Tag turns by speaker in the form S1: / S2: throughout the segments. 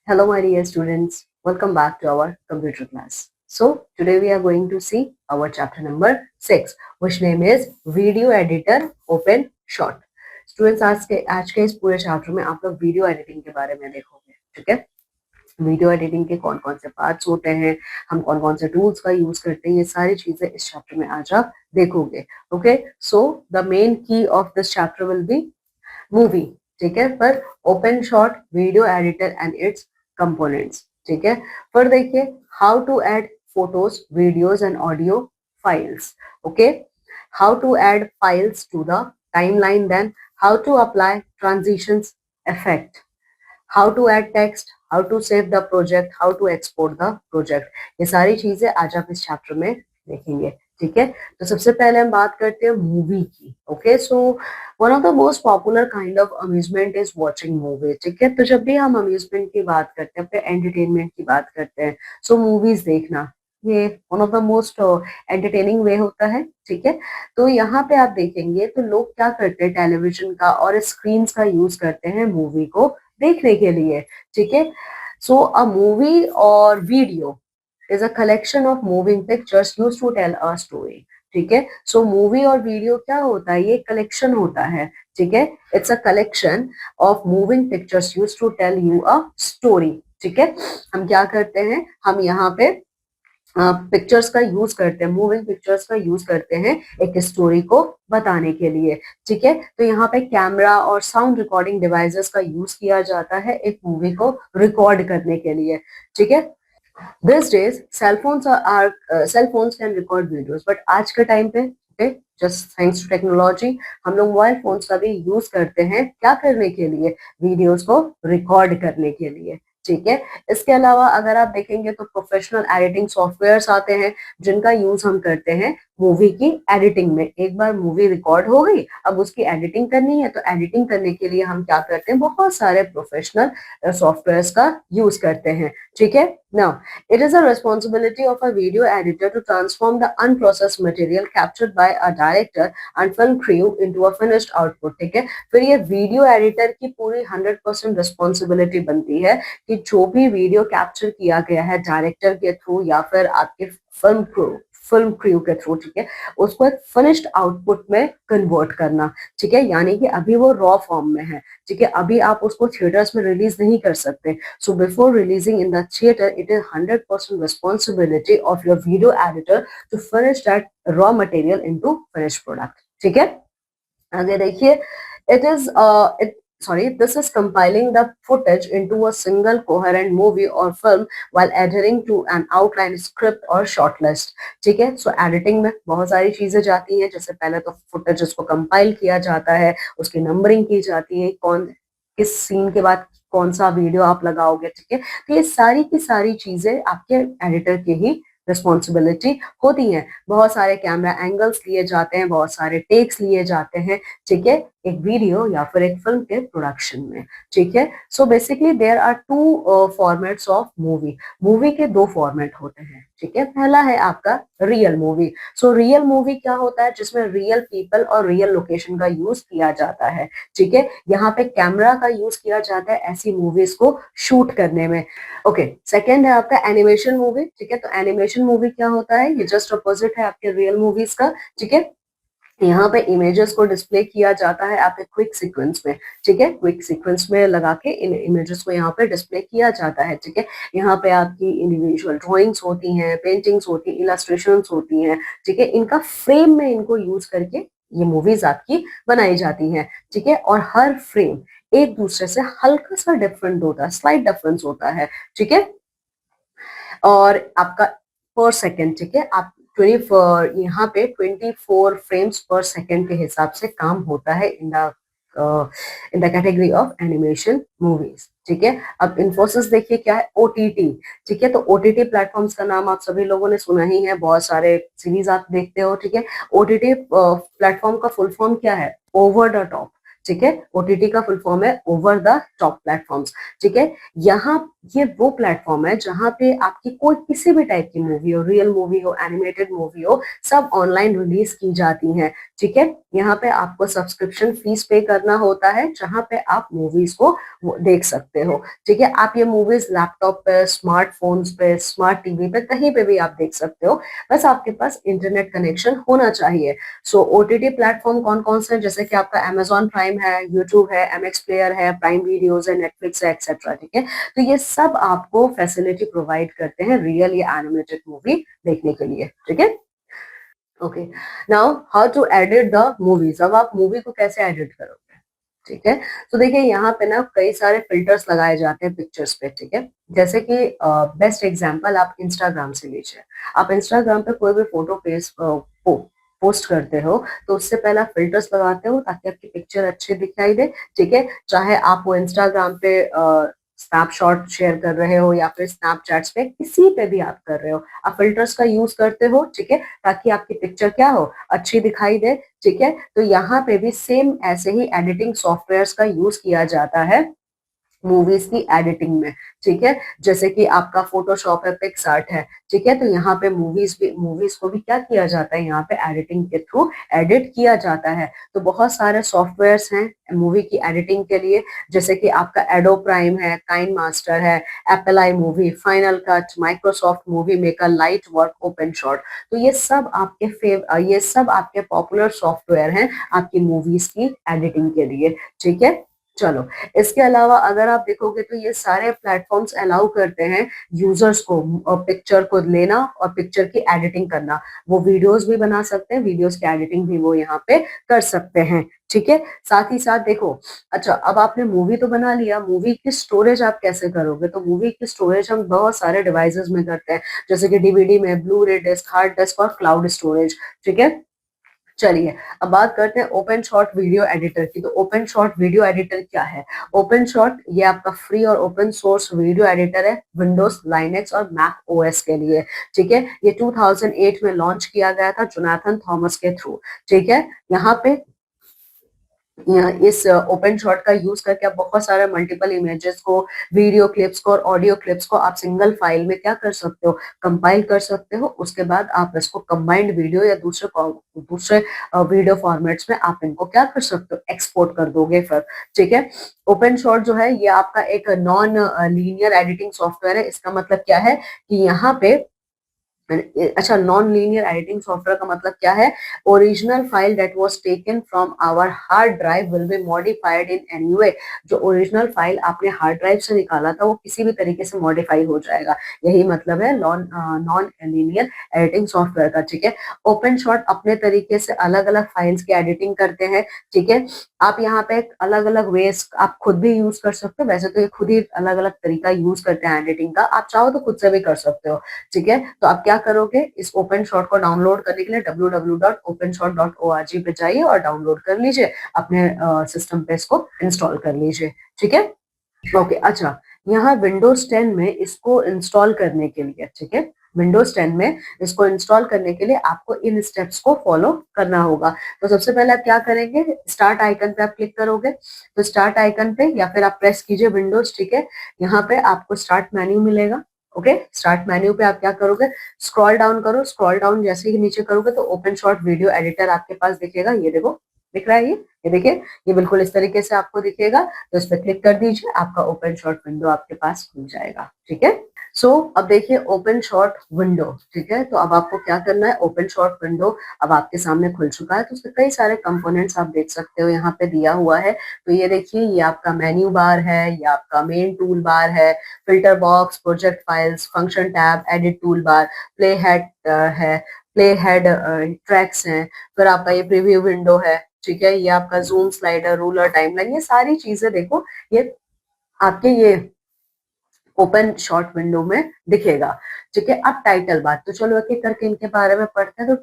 S1: Hello, my dear students. Welcome back to our computer class. So, today we are going to see our chapter number 6, which name is Video Editor Open Shot. Students, आज के इस पूरे chapter में आप लोग video editing के बारे में देखोगे, ठीक है? वीडियो एडिटिंग के कौन कौन से पार्ट्स होते हैं, हम कौन कौन से टूल्स का यूज करते हैं, ये सारी चीजें इस चैप्टर में आज आप देखोगे. Okay, so the main key of this chapter will be movie. ठीक है, पर OpenShot video editor and its components. ठीक है, पर देखिए how to add photos, videos and audio files. Okay, how to add files to the timeline, then how to apply transitions effect, how to add text, how to save the project, how to export the project. ये सारी चीजें आज आप इस chapter में देखेंगे. ठीक है, तो सबसे पहले हम बात करते हैं मूवी की. Okay, so one of the most popular kind of amusement is watching movie. ठीक है, तो जब भी हम अम्यूजमेंट की बात करते हैं, अपने एंटरटेनमेंट की बात करते हैं, सो मूवीज देखना ये one of the most entertaining way होता है. ठीक है, तो यहाँ पे आप देखेंगे तो लोग क्या करते हैं, टेलीविजन का और स्क्रीन का यूज करते हैं मूवी को देखने के लिए. ठीक है, सो अ मूवी और video is a collection of moving pictures used to tell a story. ठीक है, सो मूवी और वीडियो क्या होता है, ये कलेक्शन होता है. ठीक है, it's a collection of moving pictures used to tell you a story. ठीक है, हम क्या करते हैं, हम यहाँ पे पिक्चर्स का यूज करते हैं, मूविंग पिक्चर्स का यूज करते हैं एक स्टोरी को बताने के लिए. ठीक है, तो यहाँ पे कैमरा और साउंड रिकॉर्डिंग डिवाइसेस का यूज किया जाता है एक मूवी को रिकॉर्ड करने के लिए. ठीक है, These days, cell phones can record videos, but आज के टाइम पे okay, just thanks to technology, हम लोग मोबाइल फोन्स का भी यूज करते हैं क्या करने के लिए, वीडियोस को रिकॉर्ड करने के लिए. ठीक है, इसके अलावा अगर आप देखेंगे तो प्रोफेशनल एडिटिंग सॉफ्टवेयर्स आते हैं जिनका यूज हम करते हैं मूवी की एडिटिंग में. एक बार मूवी रिकॉर्ड हो गई, अब उसकी एडिटिंग करनी है, तो एडिटिंग करने के लिए हम क्या करते हैं, बहुत सारे प्रोफेशनल सॉफ्टवेयर्स का यूज करते हैं. ठीक है, now it is a responsibility of a video editor to transform the unprocessed material captured by a director and film crew into a finished output. ठीक है, फिर ये वीडियो एडिटर की पूरी 100% रिस्पॉन्सिबिलिटी बनती है कि जो भी वीडियो कैप्चर किया गया है डायरेक्टर के थ्रू या फिर आपके फिल्म क्रू के थ्रू, ठीक है, उसको एक फिनिश्ड आउटपुट में कन्वर्ट करना. ठीक है, यानी कि अभी वो रॉ फॉर्म में है. ठीक है, अभी आप उसको थिएटर्स में रिलीज नहीं कर सकते. So before releasing in the theater, it is 100% responsibility of your video editor to finish that raw material into finished product. ठीक है, आगे देखिए, it is this is compiling the footage into a single coherent movie or film while adhering to an outline script or short list. ठीक है, सो editing में बहुत सारी चीजें जाती हैं. जैसे पहले तो फुटेज को कंपाइल किया जाता है, उसकी नंबरिंग की जाती है, कौन किस सीन के बाद कौन सा वीडियो आप लगाओगे. ठीक है, तो ये सारी की सारी चीजें आपके एडिटर की ही रिस्पॉन्सिबिलिटी होती हैं. बहुत सारे कैमरा एंगल्स लिए जाते हैं, बहुत सारे टेक्स लिए जाते हैं. ठीक है, एक वीडियो या फिर एक फिल्म के प्रोडक्शन में. ठीक है, so basically there are two formats of movie. Movie के दो फॉर्मेट होते हैं. ठीक है, पहला है आपका real movie. So real movie क्या होता है, जिसमें रियल पीपल और रियल लोकेशन का यूज किया जाता है. ठीक है, यहाँ पे कैमरा का यूज किया जाता है ऐसी मूवीज को शूट करने में. ओके, सेकेंड है आपका एनिमेशन मूवी. ठीक है, तो एनिमेशन मूवी क्या होता है, ये जस्ट अपोजिट है आपके रियल मूवीज का. ठीक है, यहाँ पे इमेजेस को डिस्प्ले किया जाता है आपके क्विक सीक्वेंस में. ठीक है, क्विक सीक्वेंस में लगा के इन इमेजेस को यहाँ पे डिस्प्ले किया जाता है. ठीक है, यहाँ पे आपकी इंडिविजुअल ड्राइंग्स होती हैं, पेंटिंग्स होती हैं, इलस्ट्रेशंस होती हैं. ठीक है, इनका फ्रेम में इनको यूज करके ये मूवीज आपकी बनाई जाती हैं. ठीक है, और हर फ्रेम एक दूसरे से हल्का सा डिफरेंट होता है, स्लाइट डिफरेंस होता है. ठीक है, और आपका पर सेकेंड. ठीक है, आप 24 यहाँ पे 24 फ्रेम्स पर सेकेंड के हिसाब से काम होता है in the category of animation movies. ठीक है, अब इन्फोसिस देखिए क्या है, ओटीटी. ठीक है, तो ओटीटी प्लेटफॉर्म्स का नाम आप सभी लोगों ने सुना ही है, बहुत सारे सीरीज आप देखते हो. ठीक है, ओटीटी प्लेटफॉर्म का फुल फॉर्म क्या है, ओवर द टॉप. ठीक है, ओटीटी का फुल फॉर्म है ओवर द टॉप प्लेटफॉर्म्स, ठीक है। यहाँ ये वो प्लेटफॉर्म है जहाँ पे आपकी कोई किसी भी टाइप की मूवी हो, रियल मूवी हो, एनिमेटेड मूवी हो, सब ऑनलाइन रिलीज की जाती हैं, ठीक है। यहाँ पे आपको सब्सक्रिप्शन फीस पे करना होता है, जहाँ पे आप मूवीज को देख सकते हो, ठीक है। आप ये मूवीज लैपटॉप पे, स्मार्टफोन्स पे, स्मार्ट टीवी पे, कहीं पे भी आप देख सकते हो, बस आपके पास इंटरनेट कनेक्शन होना चाहिए। सो ओटीटी प्लेटफॉर्म कौन कौन से हैं, जैसे कि आपका अमेजॉन प्राइम है, यूट्यूब है, एमएक्स प्लेयर है, प्राइम वीडियोज है, नेटफ्लिक्स है, एक्सेट्रा, ठीक है। तो ये सब आपको फैसिलिटी प्रोवाइड करते हैं रियल या एनिमेटेड मूवी देखने के लिए, ठीक है। Okay, now how to edit the movies. अब आप मूवी को कैसे एडिट करोगे, ठीक है। तो देखिए यहाँ पे ना कई सारे फिल्टर्स लगाए जाते हैं पिक्चर्स पे, ठीक है। जैसे कि बेस्ट एग्जांपल आप इंस्टाग्राम से लीजिए। आप इंस्टाग्राम पे कोई भी फोटो पोस्ट करते हो तो उससे पहला फिल्टर्स लगाते हो ताकि आपकी पिक्चर अच्छी दिखाई दे, ठीक है। चाहे आप वो इंस्टाग्राम पे स्नैपशॉट शेयर कर रहे हो या फिर स्नैपचैट्स पे, किसी पे भी आप कर रहे हो, आप फिल्टर्स का यूज करते हो, ठीक है, ताकि आपकी पिक्चर क्या हो, अच्छी दिखाई दे, ठीक है। तो यहाँ पे भी सेम ऐसे ही एडिटिंग सॉफ्टवेयर्स का यूज किया जाता है मूवीज की एडिटिंग में, ठीक है। जैसे कि आपका फोटोशॉप है, पिक्सआर्ट है, ठीक है। तो यहाँ पे मूवीज को भी क्या किया जाता है, यहाँ पे एडिटिंग के थ्रू एडिट किया जाता है। तो बहुत सारे सॉफ्टवेयर्स हैं मूवी की एडिटिंग के लिए, जैसे कि आपका एडो प्राइम है, काइन मास्टर है, Apple iMovie, Final Cut, Microsoft Movie Maker, Lightworks, OpenShot. तो ये सब आपके पॉपुलर सॉफ्टवेयर हैं आपकी मूवीज की एडिटिंग के लिए, ठीक है। चलो, इसके अलावा अगर आप देखोगे तो ये सारे प्लेटफॉर्म्स अलाउ करते हैं यूजर्स को पिक्चर को लेना और पिक्चर की एडिटिंग करना। वो वीडियोस भी बना सकते हैं, वीडियोस की एडिटिंग भी वो यहाँ पे कर सकते हैं, ठीक है। साथ ही साथ देखो, अच्छा अब आपने मूवी तो बना लिया, मूवी की स्टोरेज आप कैसे करोगे, तो मूवी की स्टोरेज हम बहुत सारे डिवाइसेस में करते हैं, जैसे कि डीवीडी में, ब्लू रे डिस्क, हार्ड डिस्क और क्लाउड स्टोरेज, ठीक है। चलिए अब बात करते हैं ओपन शॉट वीडियो एडिटर की। तो ओपन शॉट वीडियो एडिटर क्या है? ओपन शॉट ये आपका फ्री और ओपन सोर्स वीडियो एडिटर है विंडोज, लाइनेक्स और मैक ओएस के लिए, ठीक है। ये 2008 में लॉन्च किया गया था जोनाथन थॉमस के थ्रू, ठीक है। यहाँ पे इस ओपन शॉट का यूज करके आप बहुत सारे मल्टीपल इमेजेस को, वीडियो क्लिप्स को और ऑडियो क्लिप्स को आप सिंगल फाइल में क्या कर सकते हो, कंपाइल कर सकते हो। उसके बाद आप इसको कंबाइंड वीडियो या दूसरे वीडियो फॉर्मेट्स में आप इनको क्या कर सकते हो, एक्सपोर्ट कर दोगे फिर, ठीक है। ओपन शॉट जो है ये आपका एक नॉन लीनियर एडिटिंग सॉफ्टवेयर है। इसका मतलब क्या है कि यहाँ पे, अच्छा, नॉन लीनियर एडिटिंग सॉफ्टवेयर का मतलब क्या है? Original file that was taken from our hard drive will be modified in any way. जो ओरिजिनल फाइल आपने हार्ड ड्राइव से निकाला था वो किसी भी तरीके से मॉडिफाई हो जाएगा, यही मतलब है नॉन लीनियर एडिटिंग सॉफ्टवेयर का, ठीक है। ओपन शॉट अपने तरीके से अलग अलग फाइल्स की एडिटिंग करते हैं, ठीक है। आप यहाँ पे अलग अलग वेज आप खुद भी यूज कर सकते हो, वैसे तो ये खुद ही अलग अलग तरीका यूज करते हैं एडिटिंग का, आप चाहो तो खुद से भी कर सकते हो, ठीक है। तो आप क्या करोगे, इस ओपन शॉट को डाउनलोड करने के लिए www.openshot.org पे जाइए और डाउनलोड कर लीजिए, अपने सिस्टम पे इसको इंस्टॉल कर लीजिए, ठीक है। ओके, अच्छा, यहाँ विंडोज 10 में इसको इंस्टॉल करने के लिए, ठीक है, विंडोज 10 में इसको इंस्टॉल करने के लिए आपको इन स्टेप्स को फॉलो करना होगा। तो सबसे पहले आप क्या करेंगे, स्टार्ट आइकन पे आप क्लिक करोगे, तो स्टार्ट आइकन पे या फिर आप प्रेस कीजिए विंडोज, ठीक है। यहाँ पे आपको स्टार्ट मेन्यू मिलेगा, ओके। स्टार्ट मेन्यू पे आप क्या करोगे, स्क्रॉल डाउन करो, स्क्रॉल डाउन जैसे ही नीचे करोगे तो ओपन शॉट वीडियो एडिटर आपके पास दिखेगा, ये देखो दिख रहा है, ये देखिए, ये बिल्कुल इस तरीके से आपको दिखेगा। तो इस पर क्लिक कर दीजिए, आपका ओपन शॉट विंडो आपके पास खुल जाएगा, ठीक है। सो अब देखिए ओपन शॉट विंडो, ठीक है। तो अब आपको क्या करना है, ओपन शॉट विंडो अब आपके सामने खुल चुका है। तो उसके कई सारे कंपोनेंट्स आप देख सकते हो, यहाँ पे दिया हुआ है। तो ये देखिए, ये आपका मेन्यू बार है, ये आपका मेन टूल बार है, filter box, project files, function tab, edit tool bar, play head है, प्ले हेड ट्रैक्स हैं, फिर आपका ये प्रीव्यू विंडो है, ठीक है। ये आपका जूम स्लाइडर, रूलर, टाइमलाइन, ये सारी चीजें देखो, ये आपके ये ओपन शॉट विंडो में दिखेगा, ठीक है। अब टाइटल बार, तो चलो एक एक करके इनके बारे में पढ़ते हैं। तो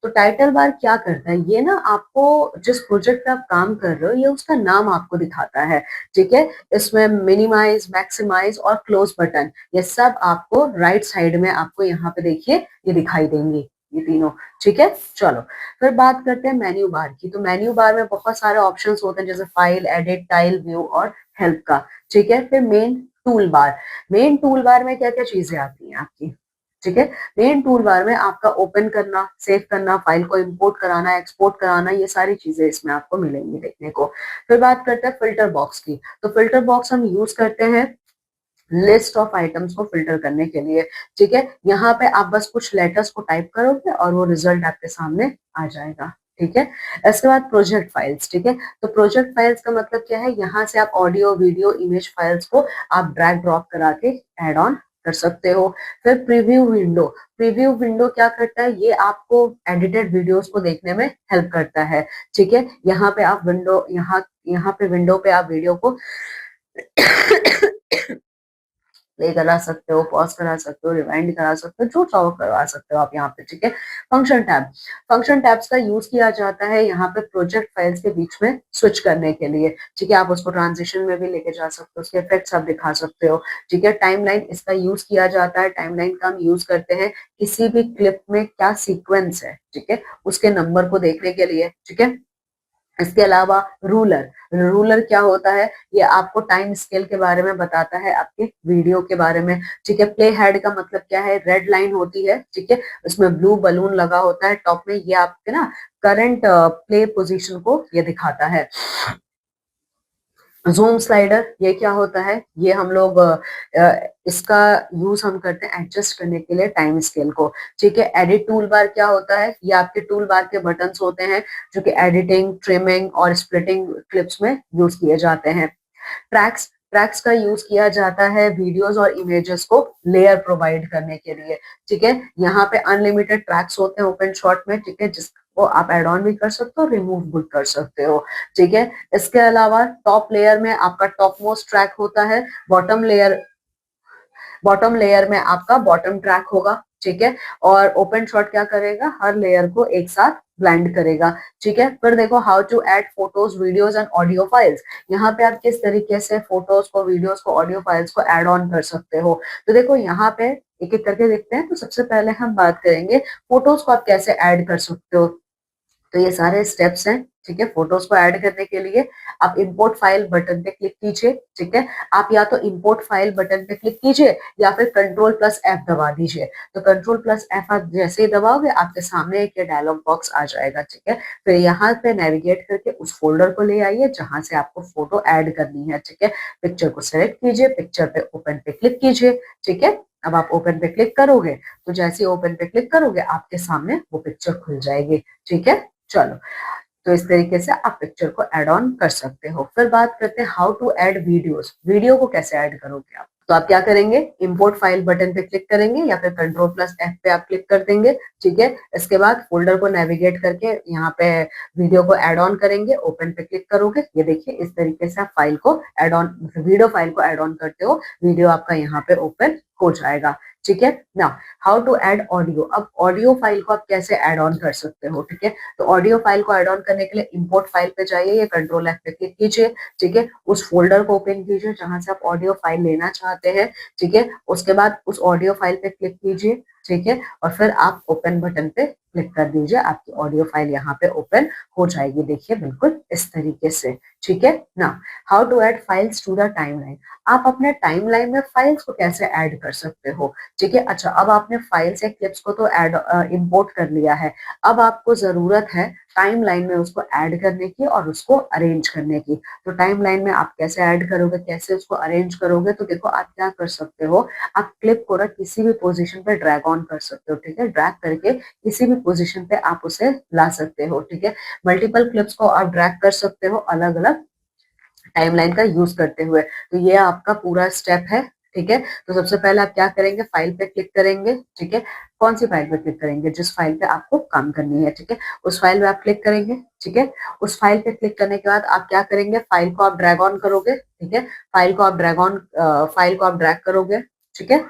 S1: टाइटल बार क्या करता है, ये ना आपको जिस प्रोजेक्ट पे आप काम कर रहे हो ये उसका नाम आपको दिखाता है, ठीक है। इसमें मिनिमाइज, मैक्सिमाइज और क्लोज बटन, ये सब आपको राइट साइड में आपको यहाँ पे देखिए ये दिखाई देंगे, ये तीनों। ठीक है, चलो फिर बात करते हैं मेन्यू बार की। तो मेन्यू बार में बहुत सारे ऑप्शंस होते हैं, जैसे फाइल, एडिट, टाइल, व्यू और हेल्प का। ठीक है, फिर main tool bar. Main tool bar में क्या क्या चीजें आती हैं आपकी? ठीक है, मेन टूल बार में आपका ओपन करना, सेव करना, फाइल को इंपोर्ट कराना, एक्सपोर्ट कराना, ये सारी चीजें इसमें आपको मिलेंगी देखने को। फिर बात करते हैं फिल्टर बॉक्स की। तो फिल्टर बॉक्स हम यूज करते हैं लिस्ट ऑफ आइटम्स को फिल्टर करने के लिए। ठीक है, यहाँ पे आप बस कुछ लेटर्स को टाइप करोगे और वो रिजल्ट आपके सामने आ जाएगा। ठीक है, इसके बाद प्रोजेक्ट फाइल्स। ठीक है, तो प्रोजेक्ट फाइल्स का मतलब क्या है? यहाँ से आप ऑडियो, वीडियो, इमेज फाइल्स को आप ड्रैग ड्रॉप करा के एड ऑन कर सकते हो। फिर प्रीव्यू विंडो। प्रीव्यू विंडो क्या करता है? ये आपको एडिटेड वीडियोस को देखने में हेल्प करता है। ठीक है, यहाँ पे आप विंडो, यहाँ पे विंडो पे आप वीडियो को प्ले करा सकते हो, पॉज करा सकते हो, रिवाइंड करा सकते हो, जो चाहो करवा सकते हो आप यहाँ पे। ठीक है, फंक्शन टैब। फंक्शन टैब्स का यूज किया जाता है यहाँ पे प्रोजेक्ट फाइल्स के बीच में स्विच करने के लिए। ठीक है, आप उसको ट्रांजिशन में भी लेके जा सकते हो, उसके इफेक्ट्स आप दिखा सकते हो। ठीक है, टाइमलाइन, इसका यूज किया जाता है। टाइमलाइन का हम यूज करते हैं किसी भी क्लिप में क्या सीक्वेंस है, ठीक है, उसके नंबर को देखने के लिए। ठीक है, इसके अलावा रूलर। रूलर क्या होता है? ये आपको टाइम स्केल के बारे में बताता है, आपके वीडियो के बारे में। ठीक है, प्ले हेड का मतलब क्या है? रेड लाइन होती है, ठीक है, उसमें ब्लू बलून लगा होता है टॉप में, ये आपके ना करंट प्ले पोजीशन को ये दिखाता है। जूम स्लाइडर, ये क्या होता है? ये हम लोग इसका यूज हम करते हैं एडजस्ट करने के लिए टाइम स्केल को। ठीक है, एडिट टूल बार क्या होता है? ये आपके टूल बार के बटन्स होते हैं जो कि एडिटिंग, ट्रिमिंग और स्प्लिटिंग क्लिप्स में यूज किए जाते हैं। ट्रैक्स। ट्रैक्स का यूज किया जाता है वीडियोस और इमेजेस को लेयर प्रोवाइड करने के लिए। ठीक है, यहाँ पे अनलिमिटेड ट्रैक्स होते हैं ओपन शॉट में। ठीक है, जिसको आप एड ऑन भी कर सकते हो, रिमूव भी कर सकते हो। ठीक है, इसके अलावा टॉप लेयर में आपका टॉप मोस्ट ट्रैक होता है। बॉटम लेयर में आपका बॉटम ट्रैक होगा। ठीक है, और ओपन शॉट क्या करेगा? हर लेयर को एक साथ ब्लेंड करेगा। ठीक है, फिर देखो how to add photos, videos and audio files. यहाँ पे आप किस तरीके से फोटोज को, वीडियोस को, ऑडियो फाइल्स को ऐड ऑन कर सकते हो। तो देखो यहाँ पे एक एक करके देखते हैं। तो सबसे पहले हम बात करेंगे फोटोज को आप कैसे ऐड कर सकते हो। तो ये सारे स्टेप्स हैं। ठीक है, फोटोज को ऐड करने के लिए आप इंपोर्ट फाइल बटन पे क्लिक कीजिए। ठीक है, आप या तो इंपोर्ट फाइल बटन पे क्लिक कीजिए या फिर कंट्रोल प्लस एफ दबा दीजिए। तो कंट्रोल प्लस एफ आप जैसे ही दबाओगे आपके सामने एक डायलॉग बॉक्स आ जाएगा। ठीक है, फिर यहाँ पे नेविगेट करके उस फोल्डर को ले आइए जहां से आपको फोटो ऐड करनी है। ठीक है, पिक्चर को सिलेक्ट कीजिए, पिक्चर पे ओपन पे क्लिक कीजिए। ठीक है, अब आप ओपन पे क्लिक करोगे तो जैसे ही ओपन पे क्लिक करोगे आपके सामने वो पिक्चर खुल जाएगी। ठीक है, चलो, तो इस तरीके से आप पिक्चर को ऐड ऑन कर सकते हो। फिर बात करते हैं how to add videos. Video को कैसे ऐड करोगे आप? तो आप क्या करेंगे? इंपोर्ट फाइल बटन पे क्लिक करेंगे या फिर कंट्रोल प्लस एफ पे आप क्लिक कर देंगे। ठीक है, इसके बाद फोल्डर को नेविगेट करके यहाँ पे वीडियो को ऐड ऑन करेंगे, ओपन पे क्लिक करोगे। ये देखिए इस तरीके से आप फाइल को ऐड ऑन, वीडियो फाइल को ऐड ऑन करते हो, वीडियो आपका यहाँ पे ओपन हो जाएगा। ठीक है ना, हाउ टू ऐड ऑडियो। अब ऑडियो फाइल को आप कैसे ऐड ऑन कर सकते हो? ठीक है, तो ऑडियो फाइल को ऐड ऑन करने के लिए इंपोर्ट फाइल पे जाइए या कंट्रोल एफ पे क्लिक कीजिए। ठीक है, उस फोल्डर को ओपन कीजिए जहां से आप ऑडियो फाइल लेना चाहते हैं। ठीक है, उसके बाद उस ऑडियो फाइल पे क्लिक कीजिए। ठीक है, और फिर आप ओपन बटन पे क्लिक कर दीजिए, आपकी ऑडियो फाइल यहाँ पे ओपन हो जाएगी। देखिए बिल्कुल इस तरीके से। ठीक है ना, how to add files to the timeline. आप अपने टाइमलाइन में फाइल्स को कैसे ऐड कर सकते हो? ठीक है, अच्छा, अब आपने फाइल्स या क्लिप्स को तो ऐड इंपोर्ट कर लिया है। अब आपको जरूरत है टाइमलाइन में उसको ऐड करने की और उसको अरेंज करने की। तो टाइमलाइन में आप कैसे ऐड करोगे, कैसे उसको अरेंज करोगे? तो देखो आप क्या कर सकते हो, आप क्लिप को ना किसी भी पोजीशन पे ड्रैग ऑन कर सकते हो। ठीक है, ड्रैग करके किसी भी पोजीशन पे आप उसे ला सकते हो। ठीक है, मल्टीपल क्लिप्स को आप ड्रैग कर सकते हो अलग अलग टाइमलाइन का यूज करते हुए। तो ये आपका पूरा स्टेप है। ठीक है, तो सबसे पहले आप क्या करेंगे? फाइल पे क्लिक करेंगे। ठीक है, कौन सी फाइल पे क्लिक करेंगे? जिस फाइल पे आपको काम करनी है। ठीक है, उस फाइल पे आप क्लिक करेंगे। ठीक है, उस फाइल पे क्लिक करने के बाद आप क्या करेंगे? फाइल को आप ड्रैग ऑन करोगे। ठीक है, फाइल को आप ड्रैग करोगे। ठीक है,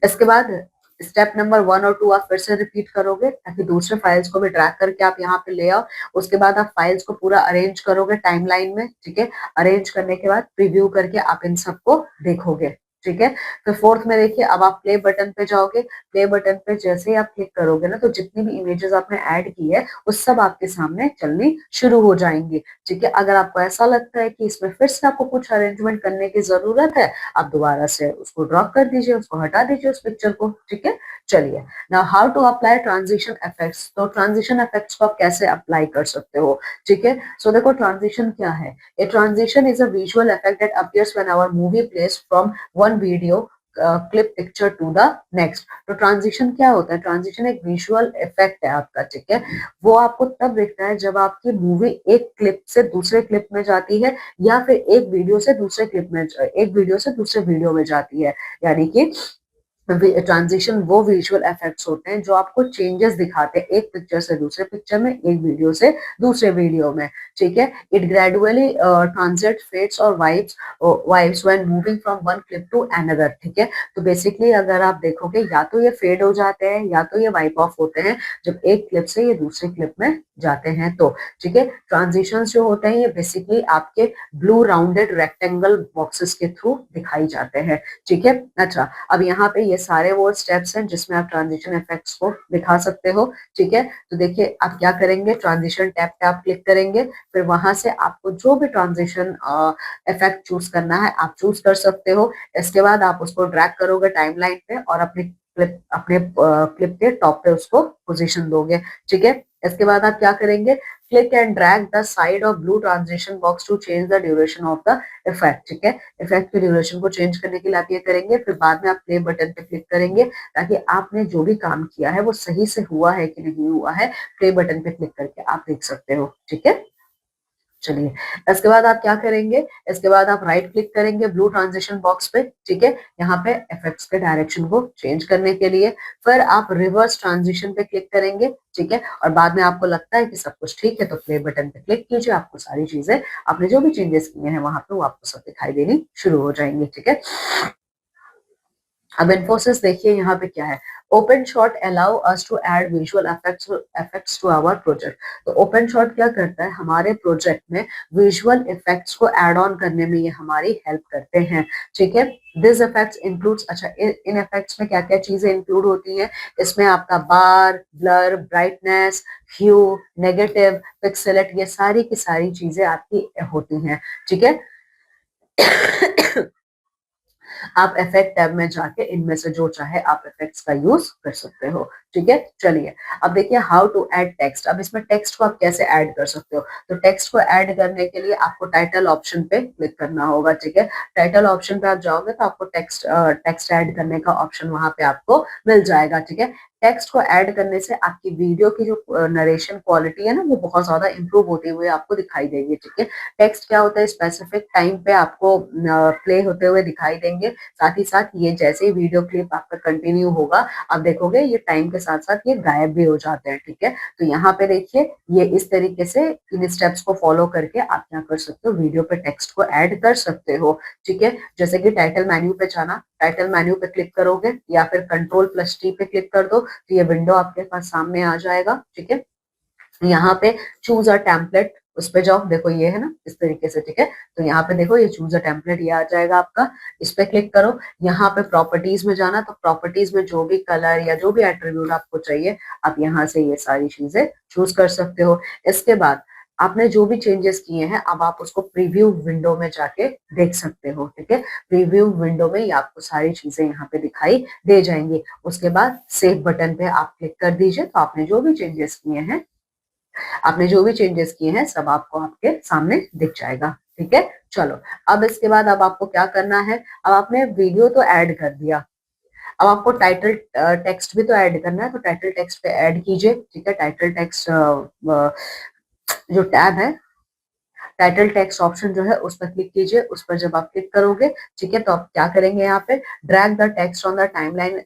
S1: इसके बाद स्टेप नंबर 1 और 2 आप फिर से रिपीट करोगे ताकि दूसरे फाइल्स को भी ड्रैग करके आप यहाँ पे ले आओ। उसके बाद आप फाइल्स को पूरा अरेंज करोगे टाइमलाइन में। ठीक है, अरेंज करने के बाद प्रीव्यू करके आप इन सबको देखोगे। ठीक है। फिर फोर्थ में देखिए, अब आप प्ले बटन पे जाओगे। प्ले बटन पे जैसे ही आप क्लिक करोगे ना, तो जितनी भी इमेजेस आपने ऐड की है वो सब आपके सामने चलनी शुरू हो जाएंगी, ठीक है। अगर आपको ऐसा लगता है कि इसमें फिर से आपको कुछ अरेंजमेंट करने की जरूरत है, आप दोबारा से उसको ड्रॉप कर दीजिए, उसको हटा दीजिए उस पिक्चर को, ठीक है। चलिए, now how to apply transition effects. तो ट्रांजिशन इफेक्ट्स को आप कैसे अप्लाई कर सकते हो, ठीक है। सो देखो, ट्रांजिशन क्या है? A transition is a visual effect that appears when our movie plays from one video clip picture to the next। तो ट्रांजिशन क्या होता है? ट्रांजिशन एक विजुअल इफेक्ट है आपका, ठीक है। वो आपको तब दिखता है जब आपकी मूवी एक क्लिप से दूसरे क्लिप में जाती है, या फिर एक वीडियो से दूसरे क्लिप में, एक वीडियो से दूसरे वीडियो में जाती है। यानी कि ट्रांजिशन वो विजुअल इफेक्ट्स होते हैं जो आपको चेंजेस दिखाते हैं एक पिक्चर से दूसरे पिक्चर में, एक वीडियो से दूसरे वीडियो में, ठीक है। इट ग्रेजुअली ट्रांजिट फेड्स और wipes when moving from one clip to another, ठीक है। तो बेसिकली अगर आप देखोगे, या तो ये फेड हो जाते हैं या तो ये वाइप ऑफ होते हैं जब एक क्लिप से ये दूसरे क्लिप में जाते हैं, तो ठीक है। ट्रांजिशन जो होते हैं ये बेसिकली आपके ब्लू राउंडेड रेक्टेंगल बॉक्सेस के थ्रू दिखाई जाते हैं, ठीक है। अच्छा, अब यहाँ पे ये सारे वो स्टेप्स हैं जिसमें आप ट्रांजिशन इफेक्ट्स को दिखा सकते हो, ठीक है। तो देखिए, आप क्या करेंगे, ट्रांजिशन टैब पे आप क्लिक करेंगे, फिर वहां से आपको जो भी ट्रांजिशन इफेक्ट चूज करना है आप चूज कर सकते हो। इसके बाद आप उसको ड्रैग करोगे टाइमलाइन पे और अपने क्लिप के टॉप पे उसको पोजीशन दोगे, ठीक है। इसके बाद आप क्या करेंगे, click and drag the side of blue transition box to change the duration of the effect, ठीक है। इफेक्ट की ड्यूरेशन को चेंज करने के लिए आप ये करेंगे, फिर बाद में आप प्ले बटन पे क्लिक करेंगे, ताकि आपने जो भी काम किया है वो सही से हुआ है कि नहीं हुआ है, प्ले बटन पे क्लिक करके आप देख सकते हो, ठीक है। चलिए, इसके बाद आप क्या करेंगे, इसके बाद आप राइट क्लिक करेंगे ब्लू ट्रांजिशन बॉक्स पे, ठीक है, यहाँ पे इफेक्ट्स के डायरेक्शन को चेंज करने के लिए। फिर आप रिवर्स ट्रांजिशन पे क्लिक करेंगे, ठीक है, और बाद में आपको लगता है कि सब कुछ ठीक है तो प्ले बटन पे क्लिक कीजिए, आपको सारी चीजें, आपने जो भी चेंजेस किए हैं वहां पे वो आपको सब दिखाई देनी शुरू हो जाएंगे, ठीक है। अब इन्फोसिस देखिए यहाँ पे क्या है, OpenShot allow us to add visual effects to our project. तो ओपन शॉट क्या करता है, हमारे प्रोजेक्ट में विजुअल इफेक्ट्स को ऐड ऑन करने में ये हमारी हेल्प करते हैं, ठीक है। दिस इफेक्ट्स इंक्लूड्स, अच्छा इन इफेक्ट्स में क्या क्या चीजें इंक्लूड होती हैं, इसमें आपका बार, ब्लर, ब्राइटनेस, ह्यू, नेगेटिव, पिक्सेलेट, ये सारी की सारी चीजें आपकी होती हैं, ठीक है। आप इफेक्ट टैब में जाके इनमें से जो चाहे आप इफेक्ट्स का यूज कर सकते हो, ठीक है। चलिए, अब देखिए हाउ टू ऐड टेक्स्ट। अब इसमें टेक्स्ट को आप कैसे ऐड कर सकते हो, तो टेक्स्ट को ऐड करने के लिए आपको टाइटल ऑप्शन पे क्लिक करना होगा, ठीक है। टाइटल ऑप्शन पे आप जाओगे तो आपको टेक्स्ट ऐड करने का ऑप्शन वहां पे आपको मिल जाएगा, ठीक है। टेक्स्ट को ऐड करने से आपकी वीडियो की जो नरेशन क्वालिटी है ना, वो बहुत ज्यादा इंप्रूव होती हुई आपको दिखाई देगी, ठीक है। टेक्स्ट क्या होता है, स्पेसिफिक टाइम पे आपको प्ले होते हुए दिखाई देंगे, साथ ही साथ ये जैसे ही वीडियो क्लिप आपका कंटिन्यू होगा, आप देखोगे ये टाइम के साथ साथ ये गायब भी हो जाते हैं, ठीक है। तो यहाँ पे देखिए, ये इस तरीके से इन स्टेप्स को फॉलो करके आप क्या कर सकते हो, वीडियो पे टेक्स्ट को ऐड कर सकते हो, ठीक है। जैसे कि टाइटल मेन्यू पे जाना, टाइटल मेन्यू पे क्लिक करोगे या फिर कंट्रोल+T पे क्लिक कर दो, तो ये विंडो आपके पास सामने आ जाएगा, ठीक है। यहाँ पे चूज अ टेम्पलेट, उस पे जाओ, देखो ये है ना इस तरीके से, ठीक है। तो यहाँ पे देखो ये चूज अ टेम्पलेट, ये आ जाएगा आपका, इस पे क्लिक करो। यहाँ पे प्रॉपर्टीज में जाना, तो प्रॉपर्टीज में जो भी कलर या जो भी एट्रीब्यूट आपको चाहिए, आप यहाँ से ये सारी चीजें चूज कर सकते हो। इसके बाद आपने जो भी चेंजेस किए हैं, अब आप उसको प्रीव्यू विंडो में जाके देख सकते हो, ठीक है। प्रीव्यू विंडो में ये आपको सारी चीजें यहाँ पे दिखाई दे जाएंगी। उसके बाद सेव बटन पे आप क्लिक कर दीजिए, तो आपने जो भी चेंजेस किए हैं, सब आपको आपके सामने दिख जाएगा, ठीक है। चलो, अब इसके बाद अब आपको क्या करना है, अब आपने वीडियो तो ऐड कर दिया, अब आपको टाइटल टेक्स्ट भी तो ऐड करना है, तो टाइटल टेक्स्ट पे ऐड कीजिए, ठीक है। टाइटल टेक्स्ट जो टैब है, टाइटल टेक्स्ट ऑप्शन जो है उस पर क्लिक कीजिए। उस पर जब आप क्लिक करोगे, ठीक है, तो आप क्या करेंगे, यहाँ पे drag the text on the timeline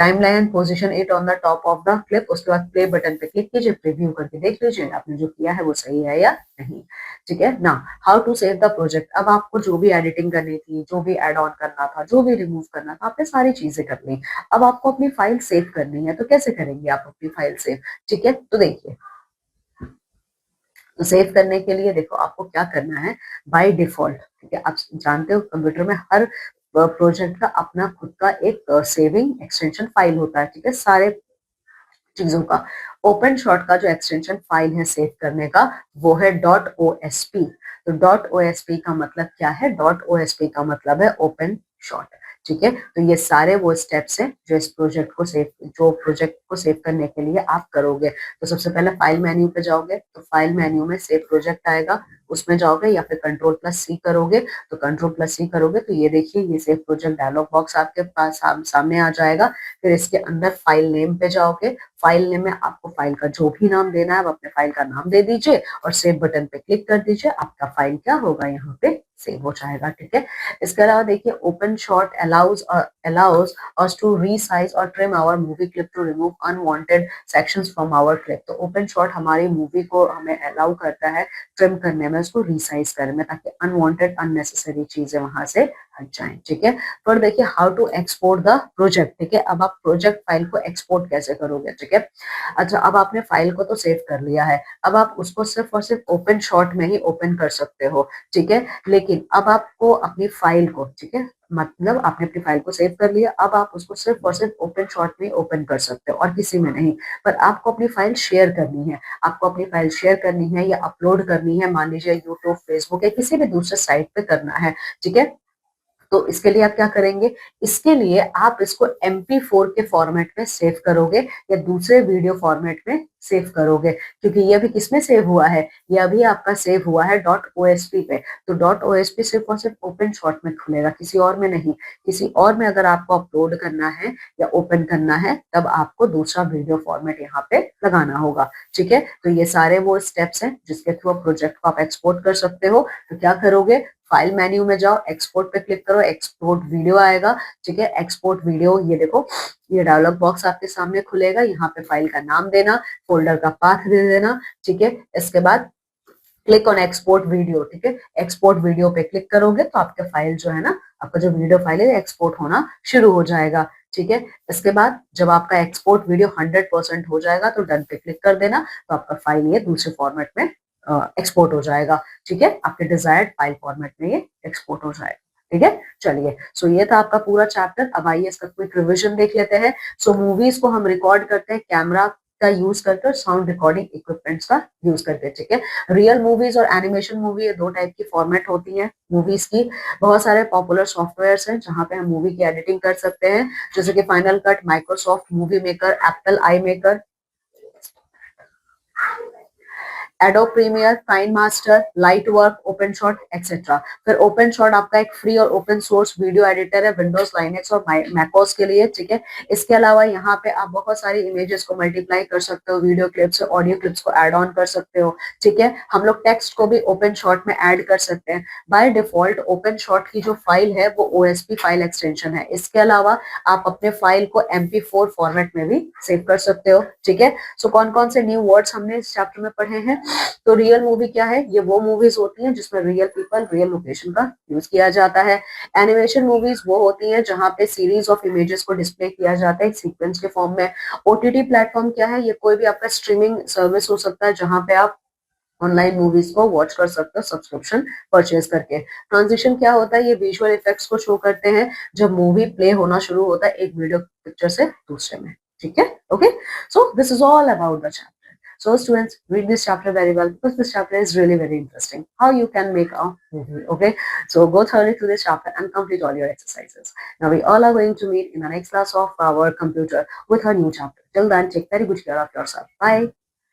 S1: and position it on the top of the clip. उसके बाद प्ले बटन पे क्लिक कीजिए, प्रीव्यू करके देख लीजिए आपने जो किया है वो सही है या नहीं, ठीक है ना। How to save the project. अब आपको जो भी एडिटिंग करनी थी, जो भी एड ऑन करना था, जो भी रिमूव करना था, आपने सारी चीजें कर ली। अब आपको अपनी फाइल सेव करनी है, तो कैसे करेंगे आप अपनी फाइल सेव, ठीक है। तो देखिए, तो सेव करने के लिए देखो आपको क्या करना है, बाय डिफॉल्ट, ठीक है, आप जानते हो कंप्यूटर में हर प्रोजेक्ट का अपना खुद का एक सेविंग एक्सटेंशन फाइल होता है, ठीक है, सारे चीजों का। ओपन शॉट का जो एक्सटेंशन फाइल है सेव करने का वो है .osp। तो .osp का मतलब क्या है, .osp का मतलब है ओपन शॉट, ठीक है। तो ये सारे वो स्टेप्स हैं जो इस प्रोजेक्ट को सेव करने के लिए आप करोगे। तो सबसे पहले फाइल मेन्यू पे जाओगे, तो फाइल मेन्यू में सेव प्रोजेक्ट आएगा, उसमें जाओगे, या फिर कंट्रोल+C करोगे। तो कंट्रोल+C करोगे तो ये देखिए ये सेव प्रोजेक्ट डायलॉग बॉक्स आपके पास सामने आ जाएगा। फिर इसके अंदर फाइल नेम पे जाओगे, फाइल नेम में आपको फाइल का जो भी नाम देना है आप अपने फाइल का नाम दे दीजिए और सेव बटन पे क्लिक कर दीजिए, आपका फाइल क्या होगा यहाँ पे सेव हो जाएगा, ठीक है। इसके अलावा देखिए open shot allows us to resize or trim our movie clip to remove unwanted sections from our clip। तो ओपन शॉट हमारी मूवी को हमें अलाउ करता है ट्रिम करने में, उसको रिसाइज करने में, ताकि अनवांटेड अननेसेसरी चीजें वहां से हट जाएं, ठीक है। फिर देखिए how to export the project, ठीक है। अब आप प्रोजेक्ट फाइल को एक्सपोर्ट कैसे करोगे, ठीक है। अच्छा, अब आपने फाइल को तो सेव कर लिया है, अब आप उसको सिर्फ और सिर्फ ओपन शॉट में ही ओपन कर सकते हो, ठीक है। लेकिन अब आपको अपनी फाइल को, ठीक है, मतलब आपने अपनी फाइल को सेव कर लिया, अब आप उसको सिर्फ और सिर्फ ओपन शॉट में ओपन कर सकते हो और किसी में नहीं। पर आपको अपनी फाइल शेयर करनी है, आपको अपनी फाइल शेयर करनी है या अपलोड करनी है, मान लीजिए यूट्यूब, फेसबुक या किसी भी दूसरे साइट पे करना है, ठीक है। तो इसके लिए आप क्या करेंगे, इसके लिए आप इसको MP4 के फॉर्मेट में सेव करोगे या दूसरे वीडियो फॉर्मेट में सेव करोगे, क्योंकि ये अभी किसमें सेव हुआ है, ये अभी आपका सेव हुआ है .osp पे। तो .osp सिर्फ और सिर्फ ओपन शॉट में खुलेगा, किसी और में नहीं। किसी और में अगर आपको अपलोड करना है या ओपन करना है तब आपको दूसरा वीडियो फॉर्मेट यहाँ पे लगाना होगा, ठीक है। तो ये सारे वो स्टेप्स हैं जिसके थ्रू प्रोजेक्ट को आप एक्सपोर्ट कर सकते हो। तो क्या करोगे, फाइल मेन्यू में जाओ, एक्सपोर्ट पे क्लिक करो, एक्सपोर्ट वीडियो आएगा, ठीक है। एक्सपोर्ट वीडियो, ये देखो ये डायलॉग बॉक्स आपके सामने खुलेगा, यहाँ पे फाइल का नाम देना, फोल्डर का पाथ दे देना, ठीक है। इसके बाद क्लिक ऑन एक्सपोर्ट वीडियो, ठीक है। एक्सपोर्ट वीडियो पे क्लिक करोगे तो आपका फाइल जो है ना, आपका जो वीडियो फाइल है एक्सपोर्ट होना शुरू हो जाएगा, ठीक है। इसके बाद जब आपका एक्सपोर्ट वीडियो 100% हो जाएगा तो डन पे क्लिक कर देना, तो आपका फाइल ये दूसरे फॉर्मेट में एक्सपोर्ट हो जाएगा, ठीक है। आपके डिजायर्ड फाइल फॉर्मेट में ये एक्सपोर्ट हो जाएगा, ठीक है। चलिए, सो ये था आपका पूरा चैप्टर। अब आइए इसका क्विक रिवीजन देख लेते हैं। सो मूवीज को हम रिकॉर्ड करते हैं कैमरा का यूज करके और साउंड रिकॉर्डिंग इक्विपमेंट्स का यूज करके, ठीक है। रियल मूवीज और एनिमेशन मूवी, ये दो टाइप की फॉर्मेट होती है मूवीज की। बहुत सारे पॉपुलर सॉफ्टवेयर्स हैं जहां पे हम मूवी की एडिटिंग कर सकते हैं, जैसे कि Final Cut, Microsoft Movie Maker, Apple i Maker, Adobe Premiere, KineMaster, Lightworks, OpenShot etcetera. फिर ओपन शॉट आपका एक फ्री और ओपन सोर्स वीडियो एडिटर है विंडोज, लाइनेक्स और मैकओएस के लिए, ठीक है। इसके अलावा यहाँ पे आप बहुत सारी इमेजेस को मल्टीप्लाई कर सकते हो, वीडियो क्लिप्स, ऑडियो क्लिप्स को ऐड ऑन कर सकते हो, ठीक है। हम लोग टेक्स्ट को भी ओपन शॉट में ऐड कर सकते हैं। बाय डिफॉल्ट ओपन शॉट की जो फाइल है वो OSP फाइल एक्सटेंशन है। इसके अलावा आप अपने फाइल को MP4 फॉर्मेट में भी सेव कर सकते हो, ठीक है। सो कौन कौन से न्यू वर्ड्स हमने इस चैप्टर में पढ़े हैं। तो रियल मूवी क्या है, ये वो मूवीज होती हैं जिसमें रियल पीपल, रियल लोकेशन का यूज किया जाता है। एनिमेशन मूवीज वो होती हैं जहां पे सीरीज ऑफ इमेजेस को डिस्प्ले किया जाता है सीक्वेंस के फॉर्म में। OTT प्लेटफॉर्म क्या है, ये कोई भी आपका स्ट्रीमिंग सर्विस हो सकता है जहां पे आप ऑनलाइन मूवीज को वॉच कर सकते हो सब्सक्रिप्शन परचेज करके। ट्रांजिशन क्या होता है, ये विजुअल इफेक्ट्स को शो करते हैं जब मूवी प्ले होना शुरू होता है एक वीडियो पिक्चर से दूसरे में, ठीक है। Okay, so this is all about the chapter. So students, read this chapter very well because this chapter is really very interesting. How you can make a movie, okay? So go thoroughly through this chapter and complete all your exercises. Now we all are going to meet in the next class of our computer with a new chapter. Till then, take very good care of yourself. Bye.